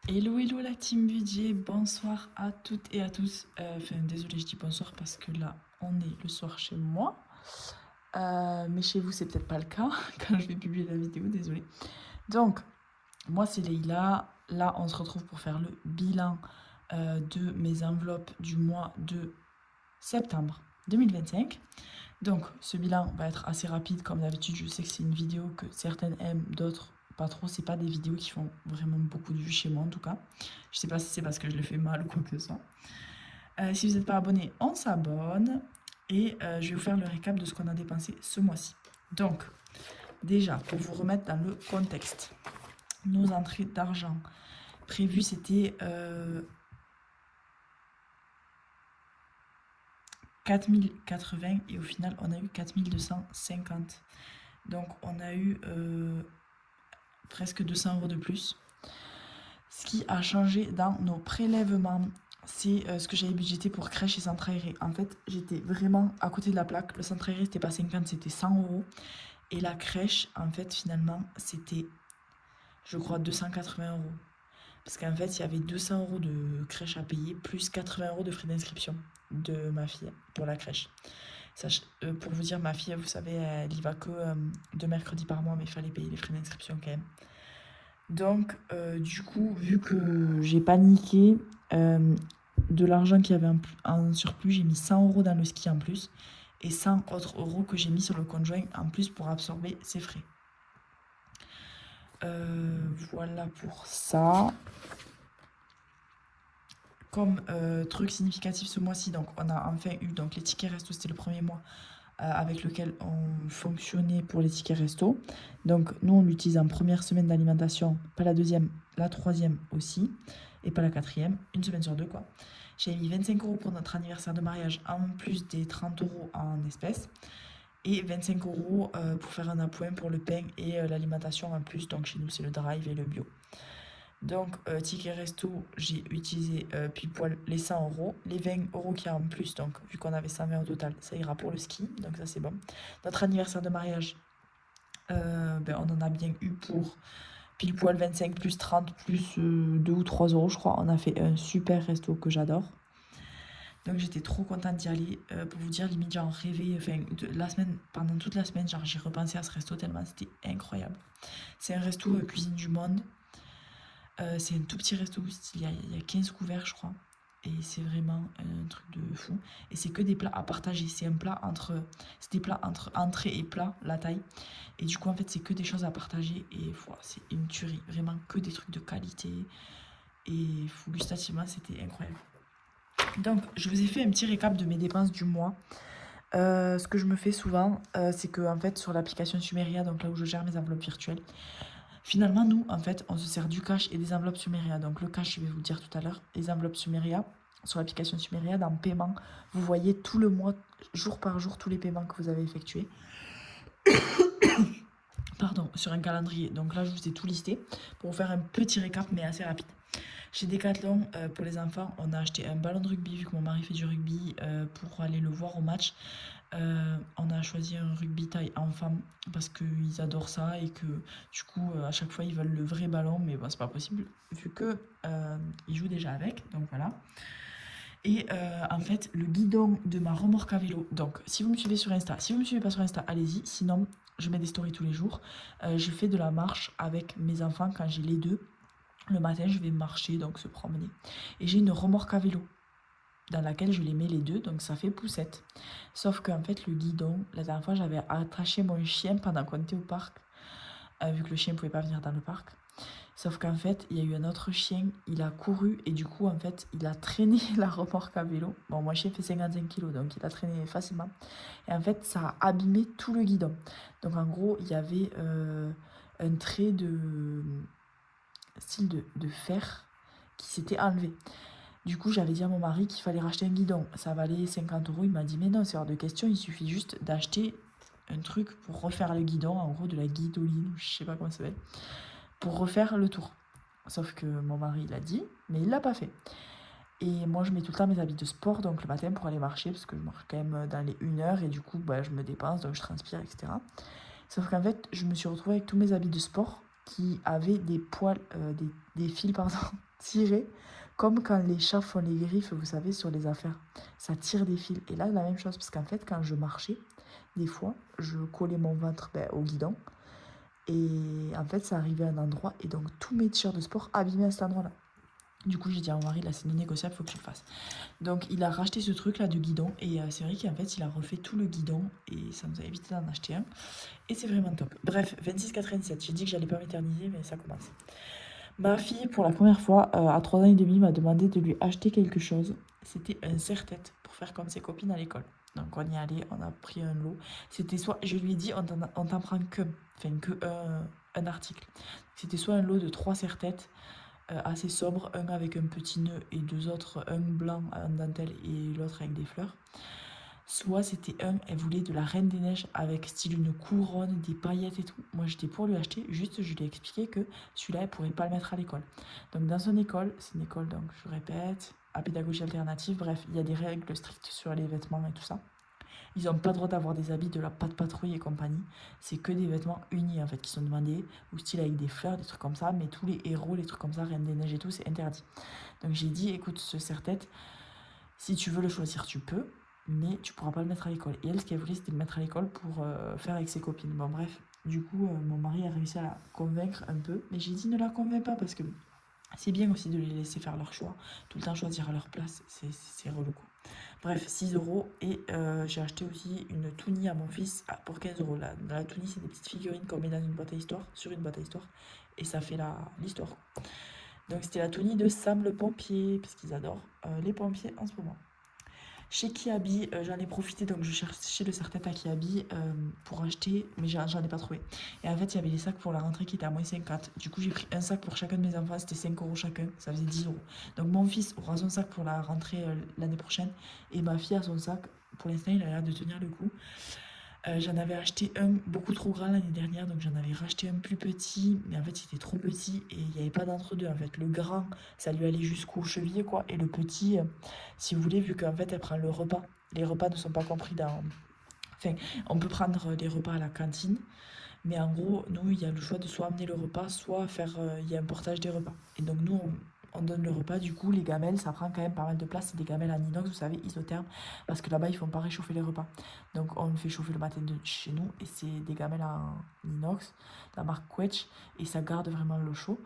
Hello, hello la team budget, bonsoir à toutes et à tous. Désolé, je dis bonsoir parce que là, on est le soir chez moi. Mais chez vous, c'est peut-être pas le cas quand je vais publier la vidéo, désolé. Donc, moi, c'est Leïla. Là, on se retrouve pour faire le bilan de mes enveloppes du mois de septembre 2025. Donc, ce bilan va être assez rapide, comme d'habitude. Je sais que c'est une vidéo que certaines aiment, d'autres pas trop. C'est pas des vidéos qui font vraiment beaucoup de vues chez moi, en tout cas. Je sais pas si c'est parce que je le fais mal ou quoi que ce soit. Si vous n'êtes pas abonné, on s'abonne. Et je vais vous faire le récap de ce qu'on a dépensé ce mois-ci. Donc, déjà, pour vous remettre dans le contexte, nos entrées d'argent prévues, c'était 4080 et au final, on a eu 4250. Donc, on a eu presque 200 euros de plus. Ce qui a changé dans nos prélèvements, c'est ce que j'avais budgété pour crèche et centre aéré. En fait, j'étais vraiment à côté de la plaque. Le centre aéré, c'était pas 50, c'était 100 euros. Et la crèche, en fait, finalement, c'était, je crois, 280 euros. Parce qu'en fait, il y avait 200 euros de crèche à payer, plus 80 euros de frais d'inscription de ma fille pour la crèche. Pour vous dire, ma fille, vous savez, elle y va que 2 mercredis par mois, mais il fallait payer les frais d'inscription quand même. Donc, du coup, vu que j'ai paniqué, de l'argent qu'il y avait en surplus, j'ai mis 100 euros dans le ski en plus et 100 autres euros que j'ai mis sur le conjoint en plus pour absorber ses frais. Voilà pour ça. Comme truc significatif ce mois-ci, donc on a enfin eu donc les tickets resto, c'était le premier mois avec lequel on fonctionnait pour les tickets resto. Donc nous on l'utilise en première semaine d'alimentation, pas la deuxième, la troisième aussi, et pas la quatrième, une semaine sur deux quoi. J'ai mis 25 euros pour notre anniversaire de mariage en plus des 30 euros en espèces. Et 25 euros pour faire un appoint pour le pain et l'alimentation en plus. Donc chez nous c'est le drive et le bio. Donc, ticket resto, j'ai utilisé pile poil les 100 euros. Les 20 euros qu'il y a en plus, donc vu qu'on avait 120 au total, ça ira pour le ski. Donc, ça, c'est bon. Notre anniversaire de mariage, on en a bien eu pour pile poil 25 plus 30 plus 2 ou 3 euros, je crois. On a fait un super resto que j'adore. Donc, j'étais trop contente d'y aller. Pour vous dire, limite, j'en rêvais. Enfin, pendant toute la semaine, j'ai repensé à ce resto tellement c'était incroyable. C'est un resto cuisine du monde. C'est un tout petit resto, il y a 15 couverts, je crois. Et c'est vraiment un truc de fou. Et c'est que des plats à partager. C'est des plats entre entrée et plat, la taille. Et du coup, en fait, c'est que des choses à partager. Et voilà, c'est une tuerie. Vraiment que des trucs de qualité. Et gustativement, c'était incroyable. Donc, je vous ai fait un petit récap de mes dépenses du mois. Ce que je me fais souvent, c'est que en fait, sur l'application Sumeria, donc là où je gère mes enveloppes virtuelles, finalement, nous, en fait, on se sert du cash et des enveloppes Sumeria. Donc, le cash, je vais vous le dire tout à l'heure, les enveloppes Sumeria, sur l'application Sumeria, dans paiement, vous voyez tout le mois, jour par jour, tous les paiements que vous avez effectués. Pardon, sur un calendrier. Donc là, je vous ai tout listé pour vous faire un petit récap, mais assez rapide. Chez Decathlon, pour les enfants, on a acheté un ballon de rugby, vu que mon mari fait du rugby, pour aller le voir au match. On a choisi un rugby taille enfant parce qu'ils adorent ça et que du coup à chaque fois ils veulent le vrai ballon, mais bon c'est pas possible vu que ils jouent déjà avec, donc voilà. Et en fait le guidon de ma remorque à vélo, donc si vous me suivez sur Insta, si vous me suivez pas sur Insta, allez-y, sinon je mets des stories tous les jours. Je fais de la marche avec mes enfants quand j'ai les deux. Le matin je vais marcher, donc se promener, et j'ai une remorque à vélo dans laquelle je les mets les deux, donc ça fait poussette. Sauf qu'en fait, le guidon, la dernière fois, j'avais attaché mon chien pendant qu'on était au parc, vu que le chien ne pouvait pas venir dans le parc. Sauf qu'en fait, il y a eu un autre chien, il a couru et du coup, en fait, il a traîné la remorque à vélo. Bon, mon chien fait 55 kilos, donc il a traîné facilement. Et en fait, ça a abîmé tout le guidon. Donc en gros, il y avait un trait de style de fer qui s'était enlevé. Du coup, j'avais dit à mon mari qu'il fallait racheter un guidon. Ça valait 50 euros. Il m'a dit, mais non, c'est hors de question. Il suffit juste d'acheter un truc pour refaire le guidon, en gros de la guidoline, je sais pas comment ça s'appelle, pour refaire le tour. Sauf que mon mari l'a dit, mais il l'a pas fait. Et moi, je mets tout le temps mes habits de sport, donc le matin pour aller marcher, parce que je marche quand même dans les 1 heure, et du coup, je me dépense, donc je transpire, etc. Sauf qu'en fait, je me suis retrouvée avec tous mes habits de sport qui avaient des poils, des fils, pardon, tirer comme quand les chats font les griffes, vous savez, sur les affaires. Ça tire des fils. Et là, la même chose, parce qu'en fait, quand je marchais, des fois, je collais mon ventre au guidon. Et en fait, ça arrivait à un endroit. Et donc, tous mes t-shirts de sport abîmaient à cet endroit-là. Du coup, j'ai dit à mon mari, là, c'est non négociable, il faut que je le fasse. Donc, il a racheté ce truc-là de guidon. Et c'est vrai qu'en fait, il a refait tout le guidon. Et ça nous a évité d'en acheter un. Et c'est vraiment top. Bref, 26,87. J'ai dit que j'allais pas m'éterniser, mais ça commence. Ma fille, pour la première fois, à 3 ans et demi, m'a demandé de lui acheter quelque chose. C'était un serre-tête pour faire comme ses copines à l'école. Donc on y allait, on a pris un lot. C'était soit, je lui ai dit, on t'en prend que, un article. C'était soit un lot de 3 serre-têtes assez sobres, un avec un petit nœud et 2 autres, un blanc en dentelle et l'autre avec des fleurs. Soit c'était elle voulait de la Reine des Neiges avec style une couronne, des paillettes et tout. Moi j'étais pour lui acheter, juste je lui ai expliqué que celui-là elle pourrait pas le mettre à l'école. Donc dans son école, c'est une école donc je répète, à pédagogie alternative, bref, il y a des règles strictes sur les vêtements et tout ça. Ils n'ont pas le droit d'avoir des habits de la patte patrouille et compagnie. C'est que des vêtements unis en fait qui sont demandés, ou style avec des fleurs, des trucs comme ça, mais tous les héros, les trucs comme ça, Reine des Neiges et tout, c'est interdit. Donc j'ai dit écoute ce serre-tête, si tu veux le choisir tu peux, mais tu pourras pas le mettre à l'école. Et elle, ce qu'elle voulait, c'était le mettre à l'école pour faire avec ses copines. Bon, bref, du coup, mon mari a réussi à la convaincre un peu, mais j'ai dit ne la convainc pas parce que c'est bien aussi de les laisser faire leur choix, tout le temps choisir à leur place, c'est relou quoi. Bref, 6 euros et j'ai acheté aussi une Toonie à mon fils pour 15 euros. La Toonie, c'est des petites figurines qu'on met dans une boîte à histoire, sur une boîte à histoire, et ça fait l'histoire. Donc c'était la Toonie de Sam le pompier, parce qu'ils adorent les pompiers en ce moment. Chez Kiabi, j'en ai profité, donc je cherchais le serre-tête à Kiabi pour acheter, mais j'en ai pas trouvé. Et en fait, il y avait les sacs pour la rentrée qui étaient à moins 50. Du coup, j'ai pris un sac pour chacun de mes enfants, c'était 5 euros chacun, ça faisait 10 euros. Donc mon fils aura son sac pour la rentrée l'année prochaine, et ma fille a son sac. Pour l'instant, il a l'air de tenir le coup. J'en avais acheté un beaucoup trop grand l'année dernière, donc j'en avais racheté un plus petit, mais en fait c'était trop petit et il n'y avait pas d'entre-deux. En fait, le grand, ça lui allait jusqu'aux chevilles, quoi, et le petit, si vous voulez, vu qu'en fait elle prend le repas, les repas ne sont pas compris dans. Enfin, on peut prendre les repas à la cantine, mais en gros, nous, il y a le choix de soit amener le repas, soit faire. Il y a un portage des repas. Et donc, nous, on donne le repas. Du coup, les gamelles, ça prend quand même pas mal de place. C'est des gamelles en inox, vous savez, isothermes. Parce que là-bas, ils font pas réchauffer les repas. Donc, on le fait chauffer le matin de chez nous. Et c'est des gamelles en inox, la marque Quetch. Et ça garde vraiment le chaud.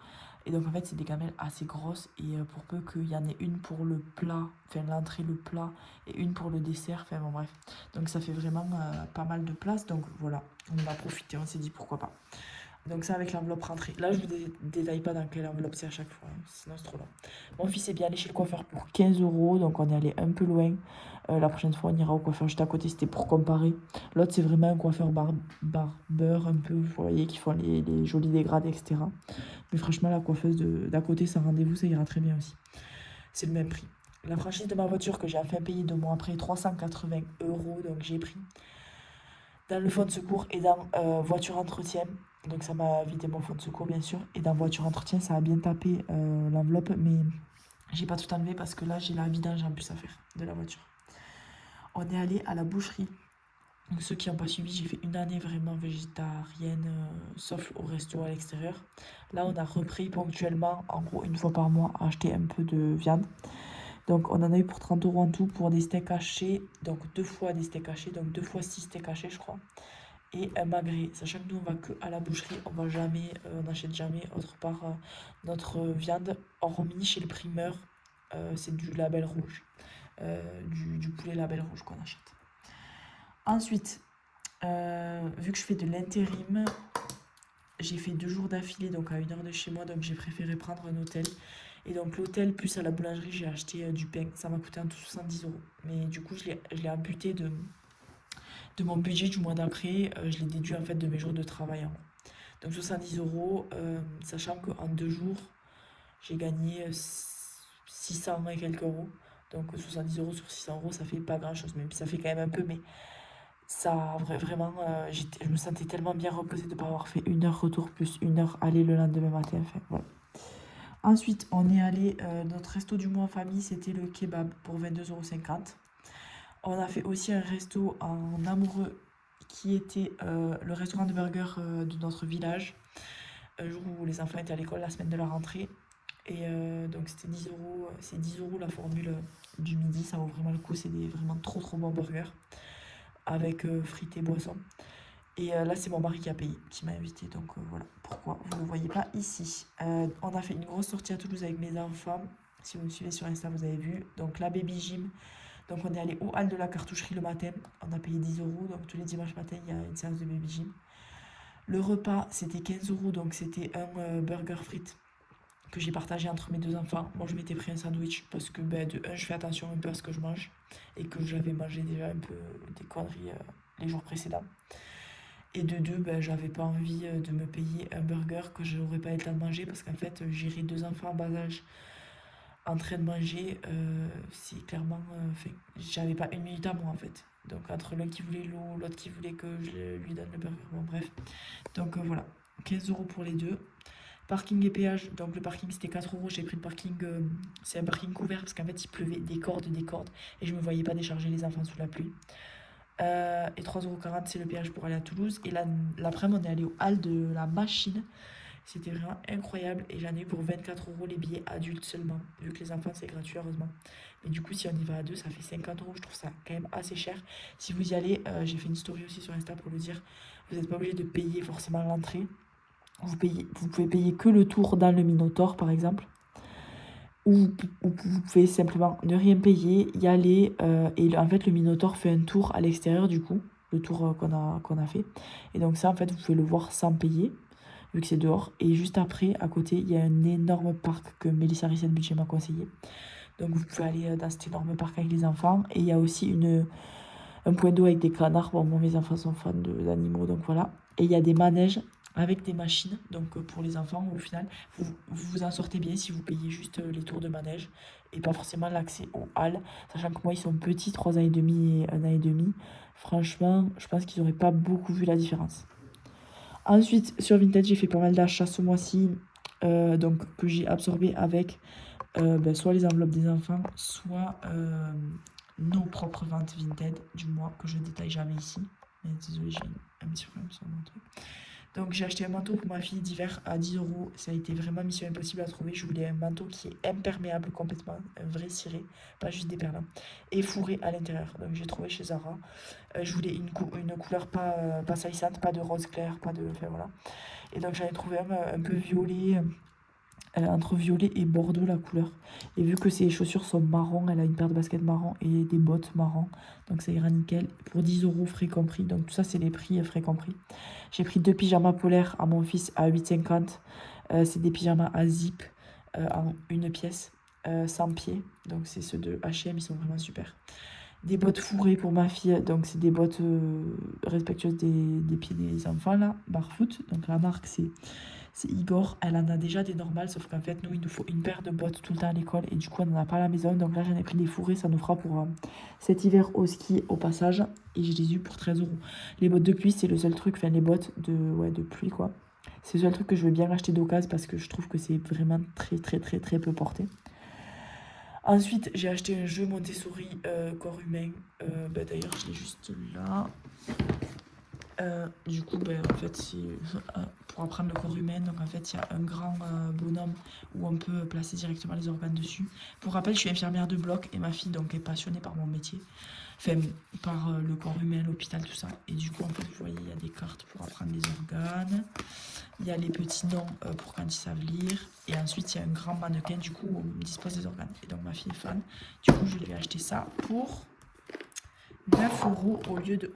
Et donc, en fait, c'est des gamelles assez grosses. Et pour peu qu'il y en ait une pour le plat, enfin, l'entrée, le plat, et une pour le dessert. Enfin, bon, bref. Donc, ça fait vraiment pas mal de place. Donc, voilà. On en a profité, on s'est dit pourquoi pas. Donc ça avec l'enveloppe rentrée. Là, je ne vous détaille pas dans quelle enveloppe c'est à chaque fois, hein, sinon c'est trop long. Mon fils est bien allé chez le coiffeur pour 15 euros, donc on est allé un peu loin. La prochaine fois, on ira au coiffeur juste à côté, c'était pour comparer. L'autre, c'est vraiment un coiffeur barbeur, un peu, vous voyez, qui font les jolis dégradés, etc. Mais franchement, la coiffeuse d'à côté, sans rendez-vous, ça ira très bien aussi. C'est le même prix. La franchise de ma voiture que j'ai enfin payée 2 mois après, 380 euros, donc j'ai pris dans le fonds de secours et dans voiture entretien. Donc ça m'a vidé mon fonds de secours bien sûr. Et dans voiture entretien, ça a bien tapé l'enveloppe, mais j'ai pas tout enlevé parce que là j'ai la vidange en plus à faire de la voiture. On est allé à la boucherie. Donc ceux qui n'ont pas suivi, j'ai fait une année vraiment végétarienne, sauf au resto à l'extérieur. Là on a repris ponctuellement, en gros une fois par mois, à acheter un peu de viande. Donc on en a eu pour 30 euros en tout pour des steaks hachés, donc 2 fois des steaks hachés, donc 2 fois 6 steaks hachés je crois. Et un magret, sachant que nous on va que à la boucherie, on n'achète jamais autre part notre viande, hormis chez le primeur, c'est du label rouge, du poulet label rouge qu'on achète. Ensuite, vu que je fais de l'intérim, j'ai fait 2 jours d'affilée, donc à 1 heure de chez moi, donc j'ai préféré prendre un hôtel. Et donc l'hôtel plus à la boulangerie, j'ai acheté du pain, ça m'a coûté en tout 70 euros. Mais du coup, je l'ai amputé de mon budget du mois d'après, je l'ai déduit en fait de mes jours de travail en mois. Donc 70 euros, sachant qu'en 2 jours, j'ai gagné 600 et quelques euros. Donc 70 euros sur 600 euros, ça fait pas grand chose, même si ça fait quand même un peu, mais ça vraiment, je me sentais tellement bien reposée de ne pas avoir fait 1 heure retour plus 1 heure aller le lendemain matin. Enfin, voilà. Ensuite, on est allé, notre resto du mois en famille, c'était le kebab pour 22,50 €. On a fait aussi un resto en amoureux qui était le restaurant de burger de notre village, un jour où les enfants étaient à l'école la semaine de la rentrée. Et donc c'était 10 euros, c'est 10 euros la formule du midi, ça vaut vraiment le coup, c'est des vraiment trop bons burgers avec frites et boissons. Et là c'est mon mari qui a payé, qui m'a invité, donc voilà pourquoi vous ne le voyez pas ici. On a fait une grosse sortie à Toulouse avec mes enfants, si vous me suivez sur Insta vous avez vu, donc la baby gym. Donc on est allé au hall de la cartoucherie le matin, on a payé 10 euros, donc tous les dimanches matin il y a une séance de baby gym. Le repas c'était 15 euros, donc c'était un burger frites que j'ai partagé entre mes 2 enfants. Moi je m'étais pris un sandwich parce que de un je fais attention un peu à ce que je mange et que j'avais mangé déjà un peu des conneries les jours précédents. Et de deux, j'avais pas envie de me payer un burger que je n'aurais pas eu le temps de manger parce qu'en fait gérer 2 enfants en bas âge en train de manger, c'est clairement... j'avais pas une minute à moi en fait. Donc entre l'un qui voulait l'eau, l'autre qui voulait que je lui donne le burger, bon bref. Donc voilà, 15 euros pour les deux. Parking et péage, donc le parking c'était 4 euros, j'ai pris le parking, c'est un parking couvert parce qu'en fait il pleuvait des cordes, et je me voyais pas décharger les enfants sous la pluie. Et 3,40 € c'est le péage pour aller à Toulouse. Et l'après-midi on est allé au hall de la machine. C'était vraiment incroyable et j'en ai eu pour 24 € les billets adultes seulement, vu que les enfants c'est gratuit heureusement. Mais du coup si on y va à deux ça fait 50 €, je trouve ça quand même assez cher. Si vous y allez, j'ai fait une story aussi sur Insta pour le dire, vous n'êtes pas obligé de payer forcément l'entrée. Vous pouvez payer que le tour dans le Minotaure par exemple. Ou vous pouvez simplement ne rien payer, y aller et en fait le Minotaure fait un tour à l'extérieur du coup, le tour qu'on a fait. Et donc ça en fait vous pouvez le voir sans payer vu que c'est dehors. Et juste après, à côté, il y a un énorme parc que Mélissa Risset Budget m'a conseillé. Donc vous pouvez aller dans cet énorme parc avec les enfants. Et il y a aussi un point d'eau avec des canards. Bon, moi, mes enfants sont fans d'animaux, donc voilà. Et il y a des manèges avec des machines. Donc pour les enfants, au final, vous en sortez bien si vous payez juste les tours de manège et pas forcément l'accès aux halles. Sachant que moi, ils sont petits, 3 ans et demi et 1 an et demi. Franchement, je pense qu'ils n'auraient pas beaucoup vu la différence. Ensuite, sur Vinted, j'ai fait pas mal d'achats ce mois-ci, donc que j'ai absorbé avec soit les enveloppes des enfants, soit nos propres ventes Vinted du mois que je détaille jamais ici. Mais désolé, j'ai un petit problème sur mon truc. Donc j'ai acheté un manteau pour ma fille d'hiver à 10 €. Ça a été vraiment mission impossible à trouver. Je voulais un manteau qui est imperméable complètement, un vrai ciré, pas juste des perles, et fourré à l'intérieur. Donc j'ai trouvé chez Zara. Je voulais une couleur pas salissante, pas de rose clair, pas de... Enfin voilà. Et donc j'en ai trouvé un peu violet, entre violet et bordeaux la couleur. Et vu que ses chaussures sont marron, elle a une paire de baskets marron et des bottes marron. Donc ça ira nickel. Pour 10 € frais compris. Donc tout ça c'est les prix frais compris. J'ai pris 2 pyjamas polaires à mon fils à 8,50 €. C'est des pyjamas à zip en une pièce, sans pied. Donc c'est ceux de H&M, ils sont vraiment super. Des bottes fourrées pour ma fille. Donc c'est des bottes respectueuses des pieds des enfants là, barfoot. Donc la marque c'est Igor, elle en a déjà des normales, sauf qu'en fait, nous, il nous faut une paire de bottes tout le temps à l'école et du coup, on n'en a pas à la maison. Donc là, j'en ai pris des fourrés, ça nous fera pour cet hiver au ski au passage et je les ai eu pour 13 €. Les bottes de pluie, c'est le seul truc, enfin, les bottes de pluie, quoi. C'est le seul truc que je veux bien acheter d'occasion parce que je trouve que c'est vraiment très peu porté. Ensuite, j'ai acheté un jeu Montessori corps humain. D'ailleurs, je l'ai juste là. Du coup, en fait, c'est pour apprendre le corps humain. Donc, en fait, il y a un grand bonhomme où on peut placer directement les organes dessus. Pour rappel, je suis infirmière de bloc et ma fille donc, est passionnée par mon métier. Enfin, par le corps humain, l'hôpital, tout ça. Et du coup, en fait, vous voyez, il y a des cartes pour apprendre les organes. Il y a les petits noms pour quand ils savent lire. Et ensuite, il y a un grand mannequin, du coup, où on dispose des organes. Et donc, ma fille est fan. Du coup, je lui ai acheté ça pour 9 € au lieu de...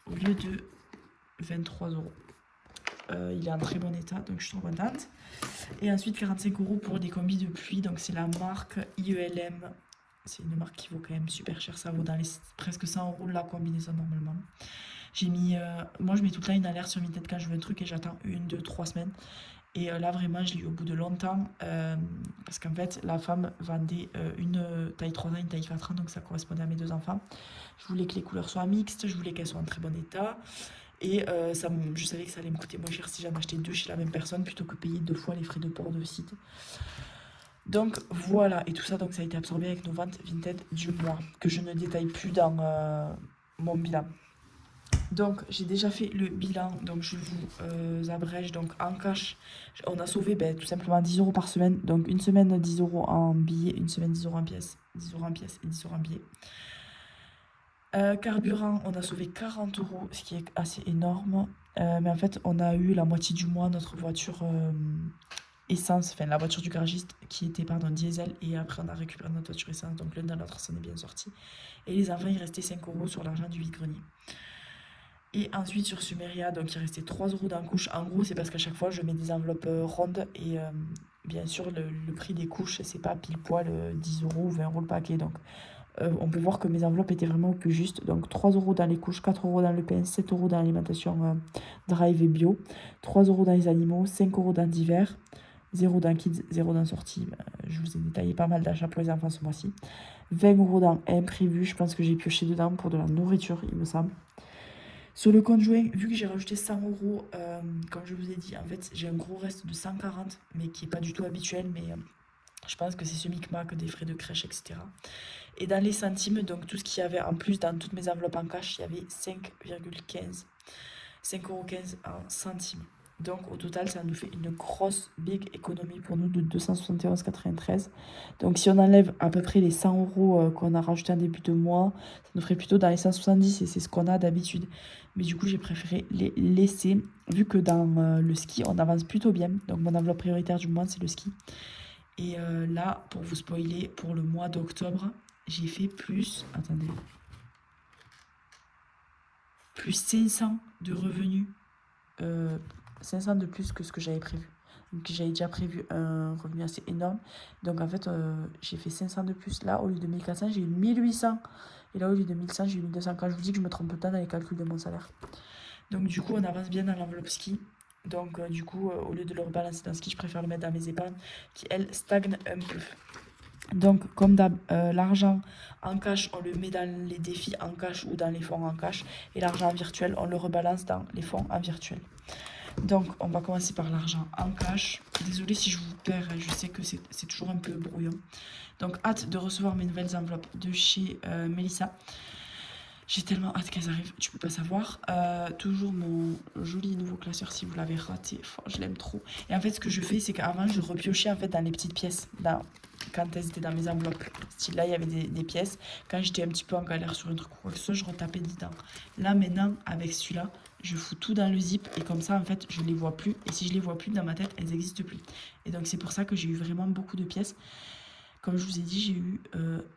Au lieu de 23 €. Il est en très bon état, donc je suis trop contente. Et ensuite, 45 € pour des combis de pluie. Donc, c'est la marque IELM. C'est une marque qui vaut quand même super cher. Ça vaut dans les presque 100 € la combinaison normalement. J'ai mis... moi, je mets tout le temps une alerte sur Vinted quand je veux un truc et j'attends 1, 2, 3 semaines. Et là, vraiment, je l'ai eu au bout de longtemps. Parce qu'en fait, la femme vendait une taille 3 ans, une taille 4 ans. Donc, ça correspondait à mes 2 enfants. Je voulais que les couleurs soient mixtes. Je voulais qu'elles soient en très bon état. Et je savais que ça allait me coûter moins cher si j'en achetais 2 chez la même personne plutôt que payer 2 fois les frais de port de site. Donc voilà, et tout ça, donc ça a été absorbé avec nos ventes Vinted du mois, que je ne détaille plus dans mon bilan. Donc, j'ai déjà fait le bilan, donc je vous abrège. Donc, en cash, on a sauvé tout simplement 10 euros par semaine. Donc, une semaine 10 euros en billets, une semaine 10 euros en pièces, 10 euros en pièces et 10 euros en billets. Carburant, on a sauvé 40 euros, ce qui est assez énorme. Mais en fait, on a eu la moitié du mois notre voiture essence, enfin la voiture du garagiste qui était diesel. Et après, on a récupéré notre voiture essence. Donc, l'un dans l'autre, ça en est bien sorti. Et les enfants, il restait 5 euros sur l'argent du vide-grenier. Et ensuite sur Sumeria, donc il restait 3 euros dans la couche. En gros, c'est parce qu'à chaque fois, je mets des enveloppes rondes. Et bien sûr, le prix des couches, c'est pas pile poil 10 euros ou 20 euros le paquet. Donc on peut voir que mes enveloppes étaient vraiment au plus juste. Donc 3 euros dans les couches, 4 euros dans le pain, 7 euros dans l'alimentation drive et bio, 3 euros dans les animaux, 5 euros dans divers, 0 dans kids, 0 dans sortie. Je vous ai détaillé pas mal d'achats pour les enfants ce mois-ci. 20 euros dans imprévu, je pense que j'ai pioché dedans pour de la nourriture, il me semble. Sur le compte joint, vu que j'ai rajouté 100 euros, comme je vous ai dit, en fait, j'ai un gros reste de 140, mais qui n'est pas du tout habituel, mais je pense que c'est ce micmac des frais de crèche, etc. Et dans les centimes, donc tout ce qu'il y avait en plus dans toutes mes enveloppes en cash, il y avait 5,15 €, en centimes. Donc au total, ça nous fait une grosse big économie pour nous de 271,93. Donc si on enlève à peu près les 100 euros qu'on a rajouté en début de mois, ça nous ferait plutôt dans les 170 et c'est ce qu'on a d'habitude. Mais du coup, j'ai préféré les laisser vu que dans le ski, on avance plutôt bien. Donc mon enveloppe prioritaire du mois, c'est le ski. Et là, pour vous spoiler, pour le mois d'octobre, j'ai fait plus, attendez, plus 500 de revenus. 500 de plus que ce que j'avais prévu. Donc j'avais déjà prévu un revenu assez énorme. Donc en fait, j'ai fait 500 de plus. Là, au lieu de 1400, j'ai eu 1800. Et là, au lieu de 1100, j'ai eu 1200. Quand je vous dis que je me trompe tout le temps dans les calculs de mon salaire. Donc du coup, on avance bien dans l'enveloppe ski. Donc du coup, au lieu de le rebalancer dans ski, je préfère le mettre dans mes épargnes qui, elles, stagnent un peu. Donc, comme d'hab, l'argent en cash, on le met dans les défis en cash ou dans les fonds en cash. Et l'argent en virtuel, on le rebalance dans les fonds en virtuel. Donc, on va commencer par l'argent en cash. Désolée si je vous perds, je sais que c'est toujours un peu brouillon. Donc, hâte de recevoir mes nouvelles enveloppes de chez Mélissa. J'ai tellement hâte qu'elles arrivent, tu peux pas savoir. Toujours mon joli nouveau classeur, si vous l'avez raté, je l'aime trop. Et en fait, ce que je fais, c'est qu'avant, je repiochais en fait dans les petites pièces, quand elles étaient dans mes enveloppes. Style là, il y avait des pièces. Quand j'étais un petit peu en galère sur un truc ou quoi que ce soit, je retapais dedans. Là, maintenant, avec celui-là, je fous tout dans le zip et comme ça, en fait, je les vois plus. Et si je les vois plus dans ma tête, elles n'existent plus. Et donc, c'est pour ça que j'ai eu vraiment beaucoup de pièces. Comme je vous ai dit, j'ai eu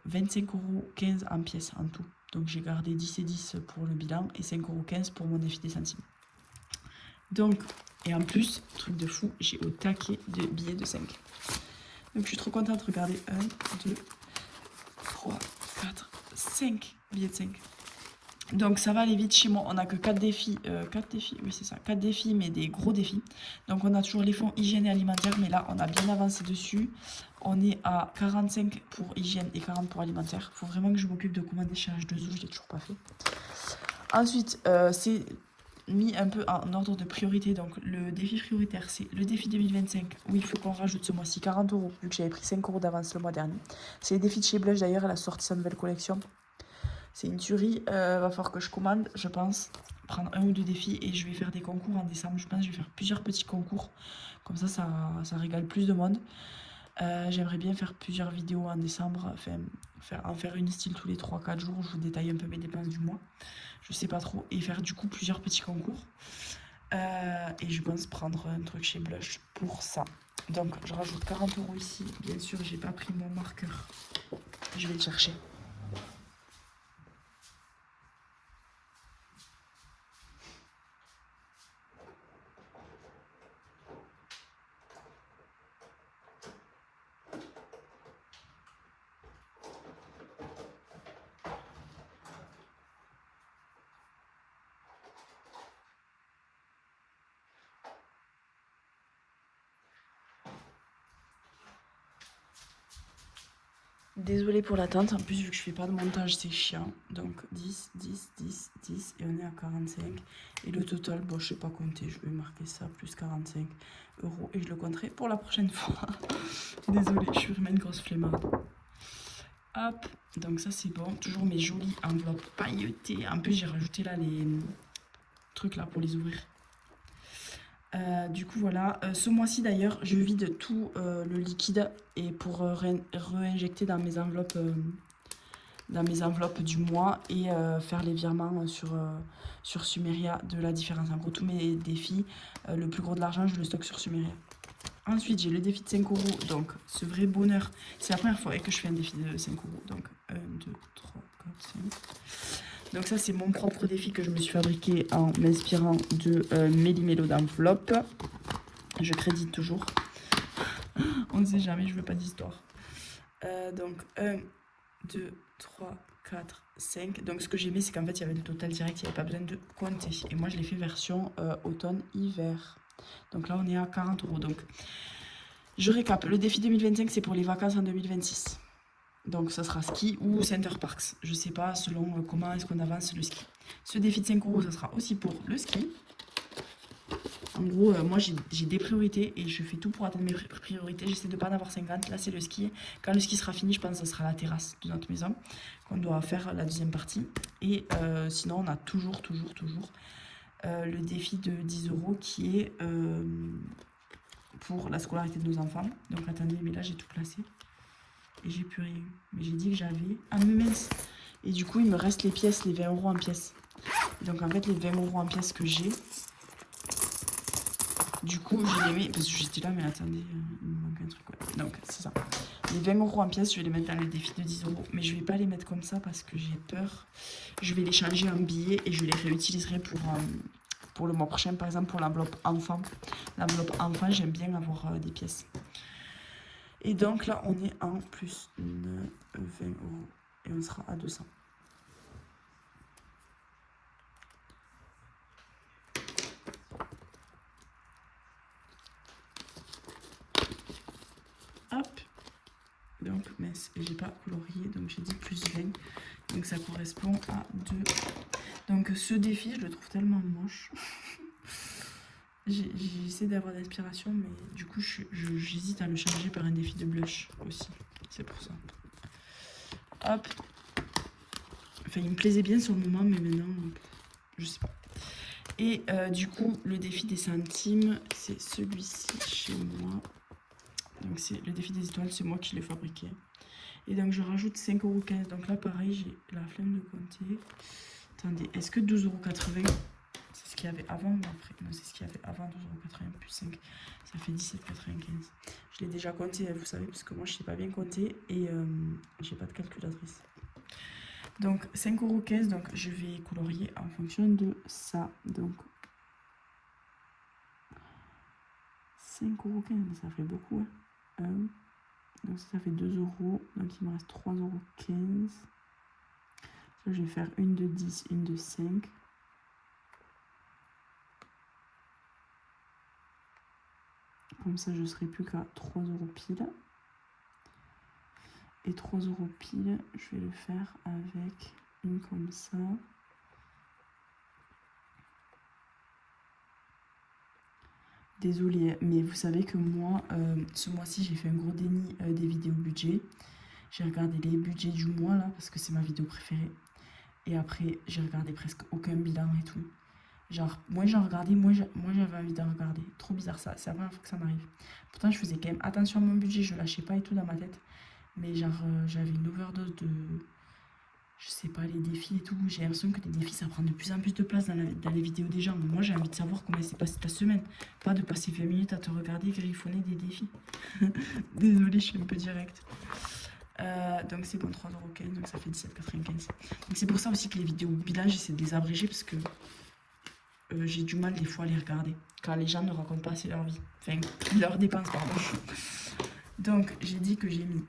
25,15 € en pièces en tout. Donc j'ai gardé 10 et 10 pour le bilan et 5,15 € pour mon défi des centimes. Donc, et en plus, truc de fou, j'ai au taquet de billets de 5. Donc je suis trop contente. Regardez, 1, 2, 3, 4, 5 billets de 5. Donc ça va aller vite chez moi, on n'a que 4 défis, 4 défis, oui c'est ça, 4 défis mais des gros défis. Donc on a toujours les fonds hygiène et alimentaire, mais là on a bien avancé dessus. On est à 45 pour hygiène et 40 pour alimentaire. Il faut vraiment que je m'occupe de commander chez H2O, je ne l'ai toujours pas fait. Ensuite, c'est mis un peu en ordre de priorité. Donc le défi prioritaire, c'est le défi 2025, où il faut qu'on rajoute ce mois-ci 40 €, vu que j'avais pris 5 € d'avance le mois dernier. C'est les défis de chez Blush d'ailleurs, elle a sorti sa nouvelle collection. C'est une tuerie, va falloir que je commande, je pense, prendre 1 ou 2 défis et je vais faire des concours en décembre. Je pense que je vais faire plusieurs petits concours, comme ça régale plus de monde. J'aimerais bien faire plusieurs vidéos en décembre, enfin, en faire une style tous les 3-4 jours. Je vous détaille un peu mes dépenses du mois, je sais pas trop, et faire du coup plusieurs petits concours. Et je pense prendre un truc chez Blush pour ça. Donc je rajoute 40 € ici, bien sûr j'ai pas pris mon marqueur, je vais le chercher. Désolée pour l'attente, en plus vu que je fais pas de montage c'est chiant. Donc 10, 10, 10, 10 et on est à 45. Et le total, bon je sais pas compter, je vais marquer ça plus 45 € et je le compterai pour la prochaine fois. Désolée, je suis vraiment une grosse flemmarde. Hop, donc ça c'est bon, toujours mes jolies enveloppes pailletées. En plus j'ai rajouté là trucs là pour les ouvrir. Du coup voilà, ce mois-ci d'ailleurs je vide tout le liquide et pour réinjecter dans mes enveloppes du mois et faire les virements sur Sumeria de la différence. En gros tous mes défis, le plus gros de l'argent je le stocke sur Sumeria. Ensuite j'ai le défi de 5 €, donc ce vrai bonheur, c'est la première fois que je fais un défi de 5 €, donc 1, 2, 3, 4, 5... Donc ça c'est mon propre défi que je me suis fabriqué en m'inspirant de Méli-Mélo d'enveloppe. Je crédite toujours. On ne sait jamais, je veux pas d'histoire. Donc 1, 2, 3, 4, 5. Donc ce que j'aimais c'est qu'en fait il y avait le total direct, il n'y avait pas besoin de compter. Et moi je l'ai fait version automne-hiver. Donc là on est à 40 €. Donc je récap, le défi 2025 c'est pour les vacances en 2026. Donc ça sera ski ou Center Parks. Je sais pas selon comment est-ce qu'on avance le ski. Ce défi de 5 €, ça sera aussi pour le ski. En gros, moi j'ai des priorités et je fais tout pour atteindre mes priorités. J'essaie de ne pas en avoir 50. Là c'est le ski. Quand le ski sera fini, je pense que ce sera la terrasse de notre maison qu'on doit faire la deuxième partie. Et sinon on a toujours le défi de 10 € qui est pour la scolarité de nos enfants. Donc attendez, mais là j'ai tout placé. Et j'ai plus rien. Mais j'ai dit que j'avais... Ah mais mince. Et du coup il me reste les pièces, les 20 € en pièces. Donc en fait les 20 € en pièces que j'ai, du coup je les mets... Parce que j'étais là mais attendez, il me manque un truc. Ouais. Donc c'est ça. Les 20 € en pièces je vais les mettre dans le défi de 10 €. Mais je vais pas les mettre comme ça parce que j'ai peur. Je vais les changer en billets et je les réutiliserai pour le mois prochain. Par exemple pour l'enveloppe enfant. L'enveloppe enfant j'aime bien avoir des pièces. Et donc là, on est en plus 20 € et on sera à 200. Hop. Donc, mince, j'ai pas colorié, donc j'ai dit plus 20. Donc ça correspond à 2. Donc ce défi, je le trouve tellement moche. J'essaie d'avoir d'inspiration, mais du coup, j'hésite à le changer par un défi de blush aussi. C'est pour ça. Hop. Enfin, il me plaisait bien sur le moment, mais maintenant, je sais pas. Et du coup, le défi des centimes, c'est celui-ci chez moi. Donc, c'est le défi des étoiles, c'est moi qui l'ai fabriqué. Et donc, je rajoute 5,15 €. Donc là, pareil, j'ai la flemme de compter. Attendez, est-ce que 12,80 €, c'est ce qu'il y avait avant ou après? Non, c'est ce qu'il y avait avant, 12,80 € plus 5. Ça fait 17,95 €. Je l'ai déjà compté, vous savez, parce que moi, je ne sais pas bien compter et j'ai pas de calculatrice. Donc 5,15 €, donc je vais colorier en fonction de ça. Donc 5,15 €, ça fait beaucoup. Hein. Donc ça fait 2 €. Donc il me reste 3,15 €. Ça, je vais faire une de 10, une de 5. Comme ça, je ne serai plus qu'à 3 € pile. Et 3 € pile, je vais le faire avec une comme ça. Désolée, mais vous savez que moi, ce mois-ci, j'ai fait un gros déni des vidéos budget. J'ai regardé les budgets du mois, là, parce que c'est ma vidéo préférée. Et après, j'ai regardé presque aucun bilan et tout. Genre, moins j'en regardais, moins j'avais envie d'en regarder. Trop bizarre ça, c'est la première fois que ça m'arrive. Pourtant, je faisais quand même attention à mon budget, je lâchais pas et tout dans ma tête. Mais genre, j'avais une overdose de... Je sais pas, les défis et tout. J'ai l'impression que les défis, ça prend de plus en plus de place dans les vidéos des gens. Moi, j'ai envie de savoir comment s'est passée ta semaine. Pas de passer 20 minutes à te regarder griffonner des défis. Désolée, je suis un peu directe. Donc c'est bon, 3,15 €, donc ça fait 17,95 €. Donc c'est pour ça aussi que les vidéos bilan, j'essaie de les abréger parce que j'ai du mal des fois à les regarder. Quand les gens ne racontent pas assez leur vie. Enfin, leurs dépenses, pardon. Donc j'ai dit que j'ai mis...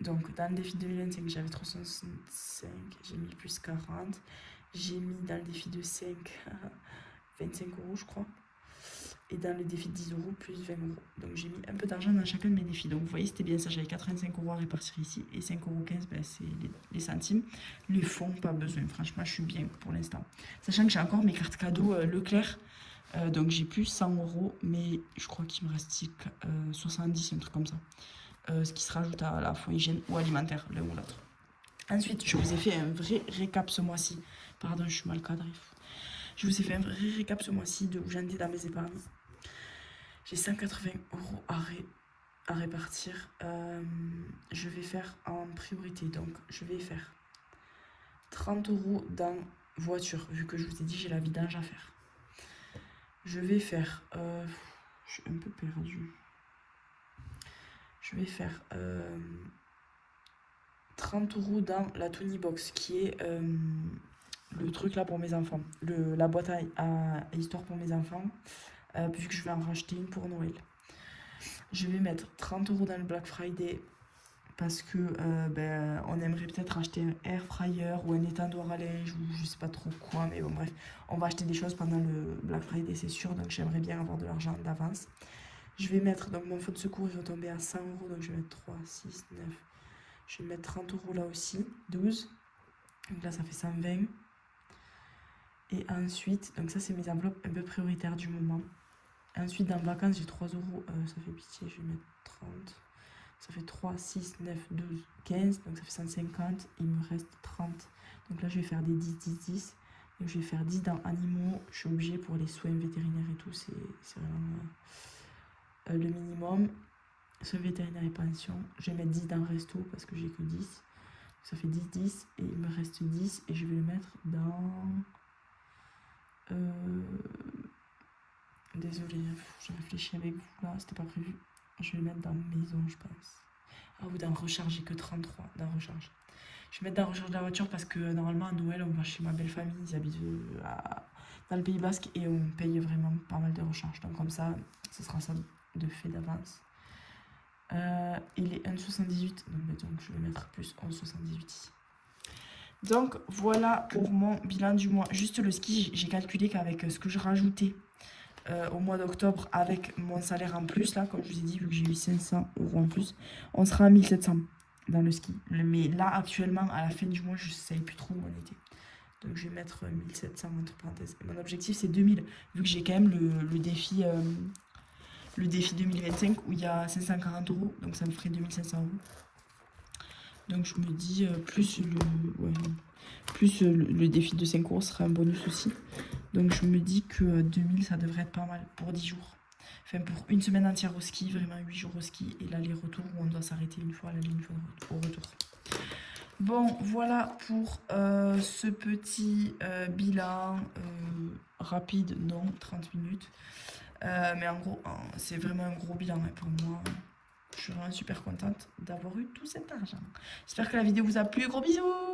Donc dans le défi 2025, j'avais 365, j'ai mis plus 40. J'ai mis dans le défi de 5, 25 € je crois. Et dans le défi de 10 € plus 20 €. Donc j'ai mis un peu d'argent dans chacun de mes défis. Donc vous voyez, c'était bien ça. J'avais 85 € à répartir ici. Et 5,15 €, ben, c'est les centimes. Les fonds, pas besoin. Franchement, je suis bien pour l'instant. Sachant que j'ai encore mes cartes cadeaux Leclerc. Donc j'ai plus 100 €. Mais je crois qu'il me reste 70, un truc comme ça. Ce qui se rajoute à la fois hygiène ou alimentaire, l'un ou l'autre. Ensuite, je vous ai fait un vrai récap ce mois-ci. Pardon, je suis mal cadrée. Je vous ai fait un vrai récap ce mois-ci de où j'en étais dans mes épargnes. J'ai 180 euros à répartir. Je vais faire en priorité, donc je vais faire 30 euros dans voiture, vu que je vous ai dit j'ai la vidange à faire. Je vais faire... je suis un peu perdue. Je vais faire 30 euros dans la Tony Box, qui est le truc là pour mes enfants. La boîte à histoire pour mes enfants, vu que je vais en racheter une pour Noël. Je vais mettre 30 euros dans le Black Friday, parce que on aimerait peut-être acheter un air fryer ou un étendoir à linge ou je sais pas trop quoi, mais bon bref, on va acheter des choses pendant le Black Friday c'est sûr, donc j'aimerais bien avoir de l'argent d'avance. Je vais mettre, donc mon fonds de secours il va tomber à 100 euros, donc je vais mettre 3, 6, 9, je vais mettre 30 euros là aussi, 12, donc là ça fait 120. Et ensuite, donc ça c'est mes enveloppes un peu prioritaires du moment. Ensuite dans vacances j'ai 3 euros, ça fait pitié, je vais mettre 30. Ça fait 3, 6, 9, 12, 15. Donc ça fait 150. Il me reste 30. Donc là, je vais faire des 10, 10, 10. Donc je vais faire 10 dans animaux. Je suis obligée pour les soins vétérinaires et tout. C'est vraiment le minimum. Soins vétérinaires et pension. Je vais mettre 10 dans resto parce que j'ai que 10. Donc ça fait 10, 10. Et il me reste 10. Et je vais le mettre dans... Désolée, j'ai réfléchi avec vous là. C'était pas prévu. Je vais le mettre dans maison, je pense. Ah, ou dans recharge, j'ai que 33 dans recharge. Je vais mettre dans recharge de la voiture parce que normalement à Noël, on va chez ma belle famille. Ils habitent dans le Pays Basque et on paye vraiment pas mal de recharge. Donc comme ça, ce sera ça de fait d'avance. Il est 1,78. Donc je vais mettre plus 11,78 ici. Donc voilà pour mon bilan du mois. Juste le ski, j'ai calculé qu'avec ce que je rajoutais au mois d'octobre avec mon salaire en plus, là, comme je vous ai dit, vu que j'ai eu 500 euros en plus, on sera à 1700 dans le ski. Mais là, actuellement, à la fin du mois, je ne sais plus trop où on était. Donc, je vais mettre 1700 entre parenthèses. Et mon objectif, c'est 2000, vu que j'ai quand même le défi 2025 où il y a 540 euros, donc ça me ferait 2500 euros. Donc, je me dis, plus le défi de 5 euros sera un bonus aussi. Donc je me dis que 2000 ça devrait être pas mal pour 10 jours. Enfin pour une semaine entière au ski, vraiment 8 jours au ski et l'aller-retour où on doit s'arrêter une fois à l'aller, une fois au retour. Bon voilà pour ce petit bilan rapide, non 30 minutes. Mais en gros c'est vraiment un gros bilan pour moi. Je suis vraiment super contente d'avoir eu tout cet argent. J'espère que la vidéo vous a plu. Gros bisous!